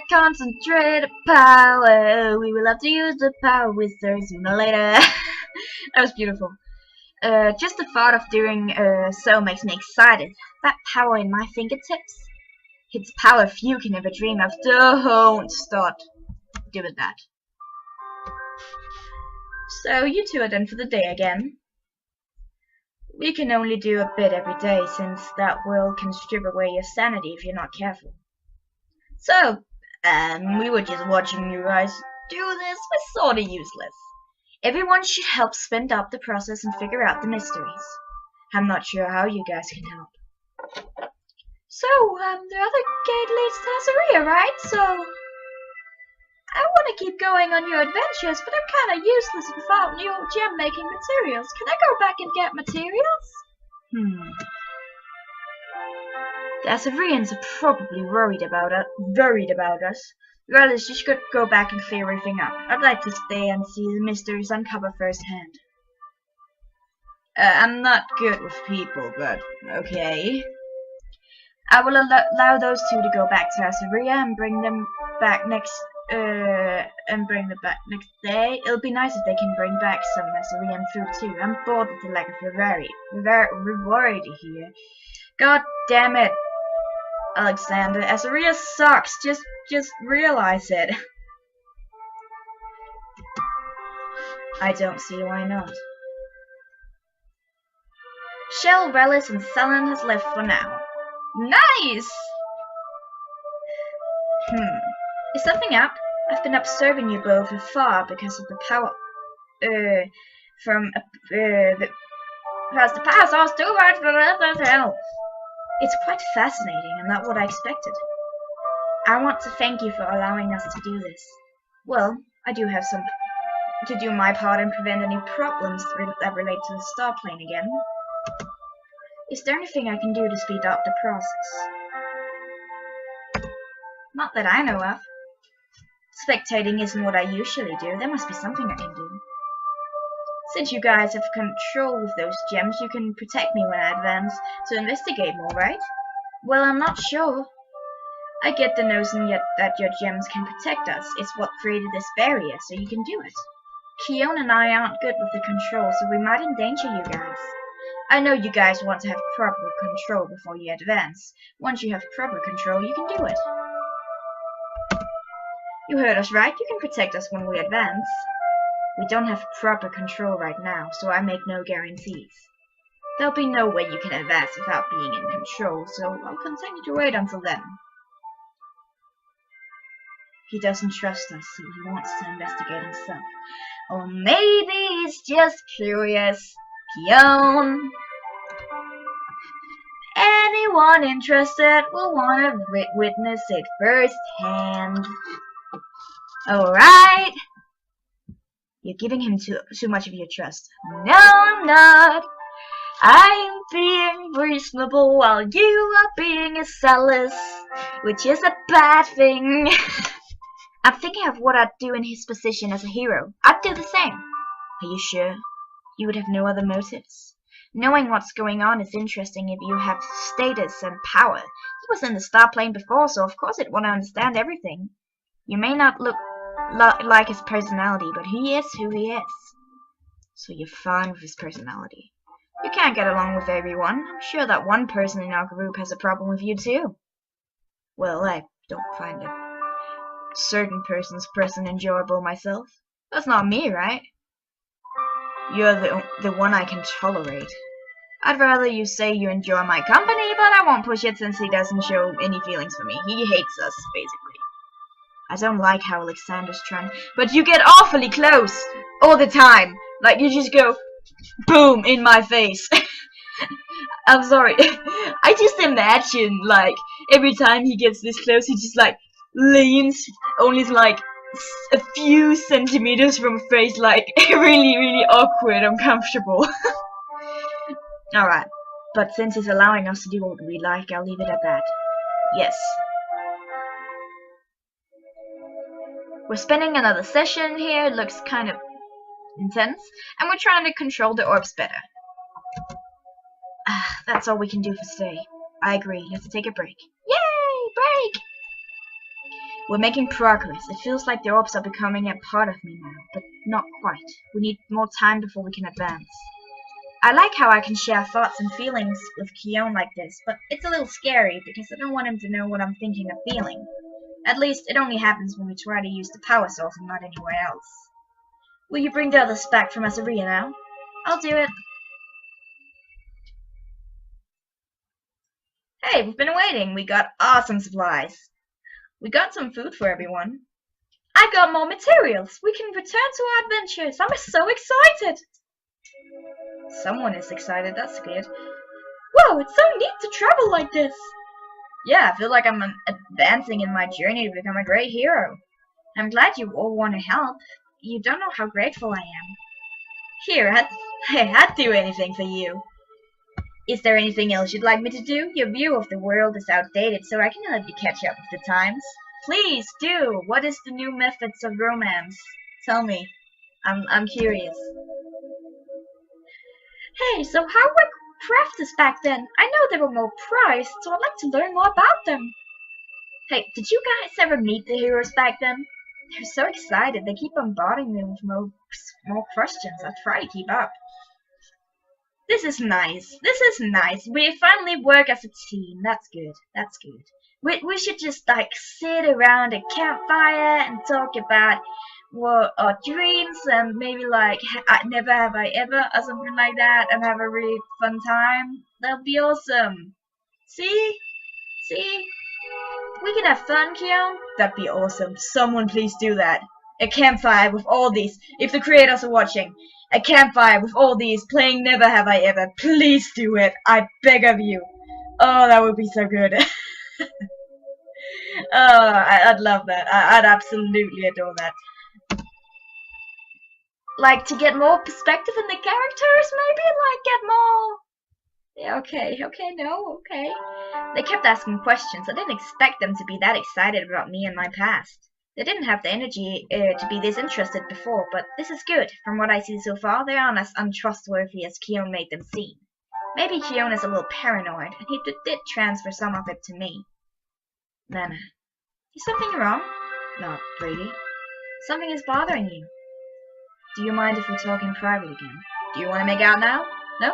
Concentrated power. We will have to use the power wizard sooner or later. That was beautiful. Just the thought of doing so makes me excited. That power in my fingertips. It's power few can ever dream of. Don't start doing that. So you two are done for the day again. We can only do a bit every day, since that will can strip away your sanity if you're not careful. So, we were just watching you guys do this. We're sorta useless. Everyone should help speed up the process and figure out the mysteries. I'm not sure how you guys can help. So, the other gate leads to Azaria, right? So, I want to keep going on your adventures, but I'm kind of useless without new gem-making materials. Can I go back and get materials? The Azarians are probably worried about us. Regardless, you should go back and clear everything up. I'd like to stay and see the mysteries uncover firsthand. I'm not good with people, but okay. I will allow those two to go back to Azaria and bring them back next day. It'll be nice if they can bring back some Azarian food too. I'm bored of the lack of variety here. God damn it, Alexander. Azaria sucks. Just realize it. I don't see why not. Shell, Relish, and Selen has left for now. Nice! Is something up? I've been observing you both afar because of the power because the power source too much for the hell. It's quite fascinating and not what I expected. I want to thank you for allowing us to do this. Well, I do have to do my part and prevent any problems that relate to the star plane again. Is there anything I can do to speed up the process? Not that I know of. Spectating isn't what I usually do. There must be something I can do. Since you guys have control of those gems, you can protect me when I advance to investigate more, right? Well, I'm not sure. I get the notion that your gems can protect us. It's what created this barrier, so you can do it. Keon and I aren't good with the control, so we might endanger you guys. I know you guys want to have proper control before you advance. Once you have proper control, you can do it. You heard us right, you can protect us when we advance. We don't have proper control right now, so I make no guarantees. There'll be no way you can advance without being in control, so I'll continue to wait until then. He doesn't trust us, so he wants to investigate himself. Or maybe he's just curious. Keon. Anyone interested will want to witness it firsthand. Alright. You're giving him too much of your trust. No, I'm not. I'm being reasonable while you are being a zealous, which is a bad thing. I'm thinking of what I'd do in his position as a hero. I'd do the same. Are you sure? You would have no other motives? Knowing what's going on is interesting if you have status and power. He was in the star plane before, so of course he'd want to understand everything. You may not look like his personality, but he is who he is. So you're fine with his personality. You can't get along with everyone. I'm sure that one person in our group has a problem with you too. Well, I don't find a certain person's presence enjoyable myself. That's not me, right? You're the one I can tolerate. I'd rather you say you enjoy my company, but I won't push it since he doesn't show any feelings for me. He hates us, basically. I don't like how Alexander's trying, but you get awfully close all the time. Like, you just go, boom, in my face. I'm sorry. I just imagine, like, every time he gets this close, he just, like, leans only, like, a few centimeters from face, like, really, really awkward, uncomfortable. Alright, but since he's allowing us to do what we like, I'll leave it at that. Yes. We're spending another session here. It looks kind of intense, and we're trying to control the orbs better. That's all we can do for today. I agree. You have to take a break. Yay! Break! We're making progress. It feels like the orbs are becoming a part of me now, but not quite. We need more time before we can advance. I like how I can share thoughts and feelings with Keon like this, but it's a little scary because I don't want him to know what I'm thinking or feeling. At least, it only happens when we try to use the power source and not anywhere else. Will you bring the others back from Azaria now? I'll do it. Hey, we've been waiting. We got awesome supplies. We got some food for everyone. I got more materials. We can return to our adventures. I'm so excited. Someone is excited. That's good. Whoa, it's so neat to travel like this. Yeah, I feel like I'm advancing in my journey to become a great hero. I'm glad you all want to help. You don't know how grateful I am. Here, I had to do anything for you. Is there anything else you'd like me to do? Your view of the world is outdated, so I can help you catch up with the times. Please do. What is the new methods of romance? Tell me. I'm curious. Hey, so how were crafters back then? I know they were more prized, so I'd like to learn more about them. Hey, did you guys ever meet the heroes back then? They're so excited. They keep bombarding me with more questions. I try to keep up. This is nice. This is nice. We finally work as a team. That's good. That's good. We should just like sit around a campfire and talk about what our dreams and maybe like never have I ever or something like that and have a really fun time. That'll be awesome. See? See? We can have fun, Keon. That'd be awesome. Someone please do that. A campfire with all these. If the creators are watching. A campfire with all these playing Never Have I Ever. Please do it. I beg of you. Oh, that would be so good. Oh, I'd love that. I'd absolutely adore that. Like, to get more perspective in the characters, maybe? Like, get more... Yeah, okay, no, okay. They kept asking questions. I didn't expect them to be that excited about me and my past. They didn't have the energy to be this interested before, but this is good. From what I see so far, they aren't as untrustworthy as Keon made them seem. Maybe Keon is a little paranoid, and he did transfer some of it to me. Nana, is something wrong? Not really. Something is bothering you. Do you mind if we talk in private again? Do you want to make out now? No?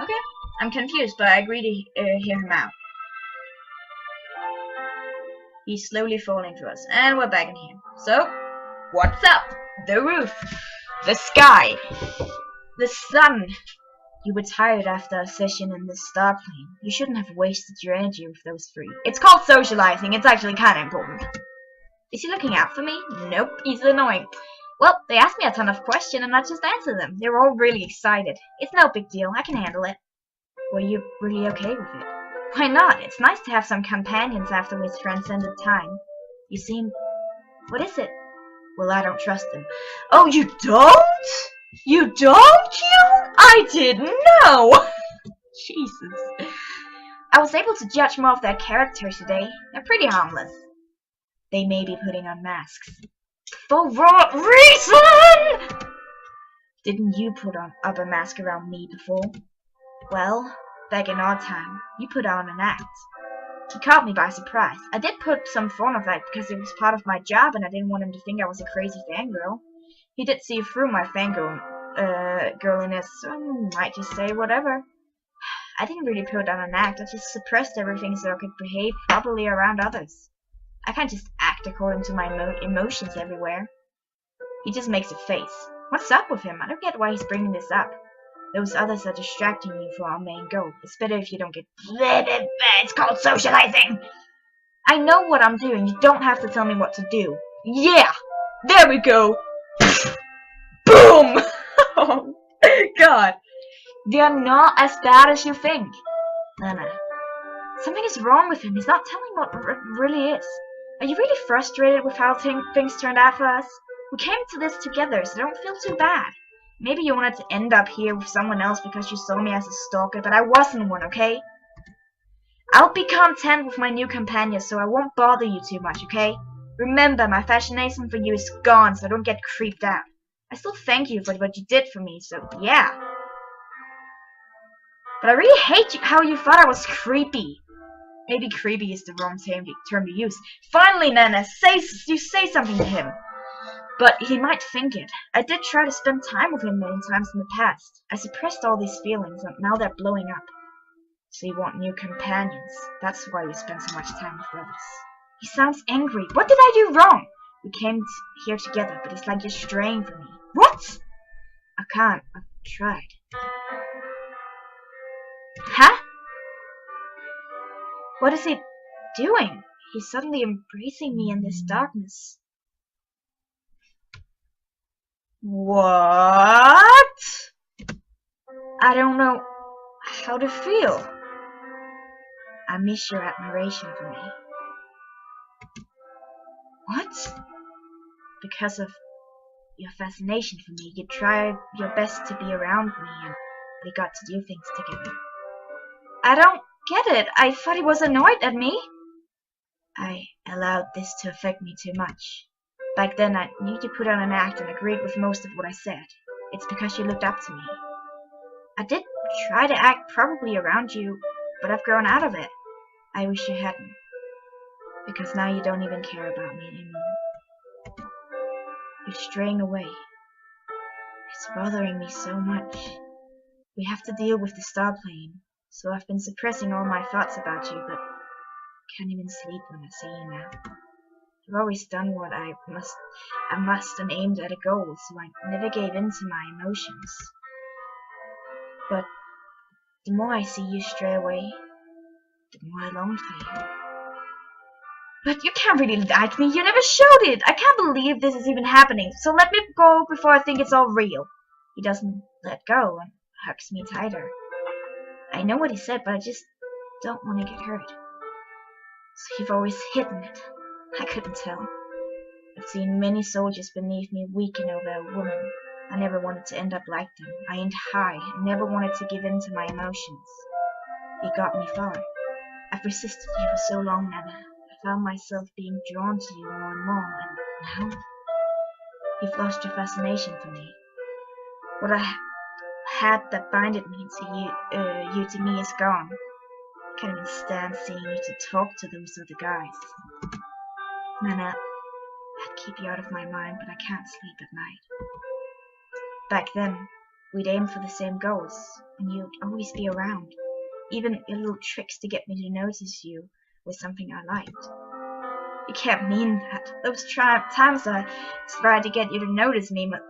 Okay. I'm confused, but I agree to hear him out. He's slowly falling to us, and we're back in here. So, what's up? The roof, the sky, the sun. You were tired after our session in the star plane. You shouldn't have wasted your energy with those three. It's called socializing. It's actually kind of important. Is he looking out for me? Nope, he's annoying. Well, they asked me a ton of questions, and I just answered them. They were all really excited. It's no big deal. I can handle it. Were you really okay with it? Why not? It's nice to have some companions after we've transcended time. You seem... What is it? Well, I don't trust them. Oh, you don't? You don't, Keon? I didn't know! Jesus. I was able to judge more of their characters today. They're pretty harmless. They may be putting on masks. For what reason? Didn't you put up a mask around me before? Well... Back in our time, you put on an act. He caught me by surprise. I did put some form of act because it was part of my job and I didn't want him to think I was a crazy fangirl. He did see through my girliness, so I might just say whatever. I didn't really put on an act, I just suppressed everything so I could behave properly around others. I can't just act according to my emotions everywhere. He just makes a face. What's up with him? I don't get why he's bringing this up. Those others are distracting you from our main goal. It's better if you don't get... It's called socializing! I know what I'm doing. You don't have to tell me what to do. Yeah! There we go! Boom! Oh, God. They're not as bad as you think. Nana. Something is wrong with him. He's not telling what it really is. Are you really frustrated with how things turned out for us? We came to this together, so don't feel too bad. Maybe you wanted to end up here with someone else because you saw me as a stalker, but I wasn't one, okay? I'll be content with my new companion, so I won't bother you too much, okay? Remember, my fascination for you is gone, so don't get creeped out. I still thank you for what you did for me, so yeah. But I really hate how you thought I was creepy. Maybe creepy is the wrong term to use. Finally, Nana, you say something to him. But he might think it. I did try to spend time with him many times in the past. I suppressed all these feelings, and now they're blowing up. So you want new companions. That's why you spend so much time with others. He sounds angry. What did I do wrong? We came here together, but it's like you're straying from me. What? I can't. I've tried. Huh? What is he doing? He's suddenly embracing me in this darkness. What? I don't know how to feel. I miss your admiration for me. What? Because of your fascination for me, you tried your best to be around me and we got to do things together. I don't get it. I thought he was annoyed at me. I allowed this to affect me too much. Back then I knew you put on an act and agreed with most of what I said. It's because you looked up to me. I did try to act probably around you, but I've grown out of it. I wish you hadn't. Because now you don't even care about me anymore. You're straying away. It's bothering me so much. We have to deal with the star plane, so I've been suppressing all my thoughts about you, but I can't even sleep when I see you now. I've always done what I must and aimed at a goal, so I never gave in to my emotions. But the more I see you stray away, the more I long for you. But you can't really like me, you never showed it! I can't believe this is even happening, so let me go before I think it's all real. He doesn't let go and hugs me tighter. I know what he said, but I just don't want to get hurt. So you've always hidden it. I couldn't tell. I've seen many soldiers beneath me weaken over a woman. I never wanted to end up like them. I aimed high, never wanted to give in to my emotions. It got me far. I've resisted you for so long, Nana. I found myself being drawn to you more and more, and now you've lost your fascination for me. What I had that binded me to you to me is gone. I can't even stand seeing you to talk to those other guys. Nana, I'd keep you out of my mind, but I can't sleep at night. Back then, we'd aim for the same goals, and you'd always be around. Even your little tricks to get me to notice you was something I liked. You can't mean that. Those times I tried to get you to notice me must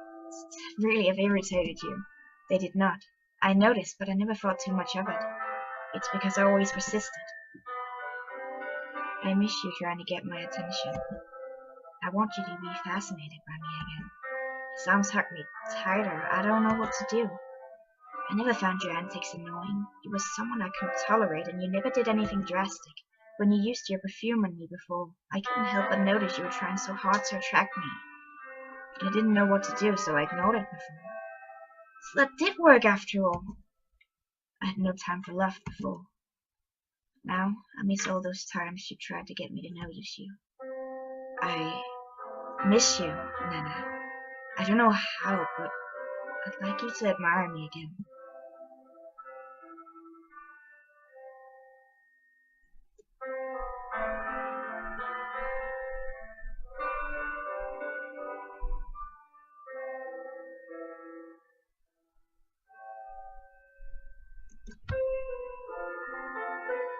really have irritated you. They did not. I noticed, but I never thought too much of it. It's because I always resisted. I miss you trying to get my attention. I want you to be fascinated by me again. His arms hug me tighter. I don't know what to do. I never found your antics annoying. You were someone I couldn't tolerate, and you never did anything drastic. When you used your perfume on me before, I couldn't help but notice you were trying so hard to attract me. But I didn't know what to do, so I ignored it before. So that did work after all. I had no time for love before. Now, I miss all those times you tried to get me to notice you. I miss you, Nana. I don't know how, but I'd like you to admire me again.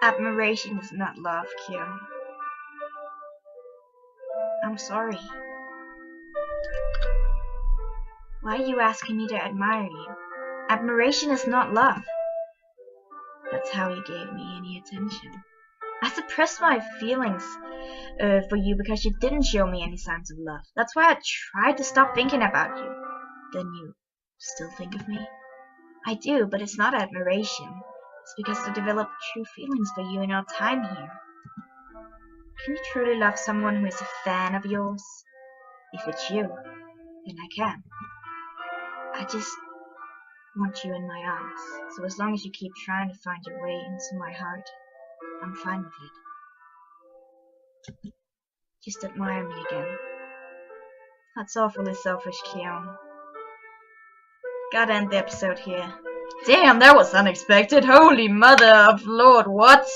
Admiration is not love, Kyo. I'm sorry. Why are you asking me to admire you? Admiration is not love. That's how you gave me any attention. I suppressed my feelings for you because you didn't show me any signs of love. That's why I tried to stop thinking about you. Then you still think of me? I do, but it's not admiration. It's because I developed true feelings for you in our time here. Can you truly love someone who is a fan of yours? If it's you, then I can. I just want you in my arms, so as long as you keep trying to find your way into my heart, I'm fine with it. Just admire me again. That's awfully selfish, Keon. Gotta end the episode here. Damn, that was unexpected. Holy mother of Lord, what?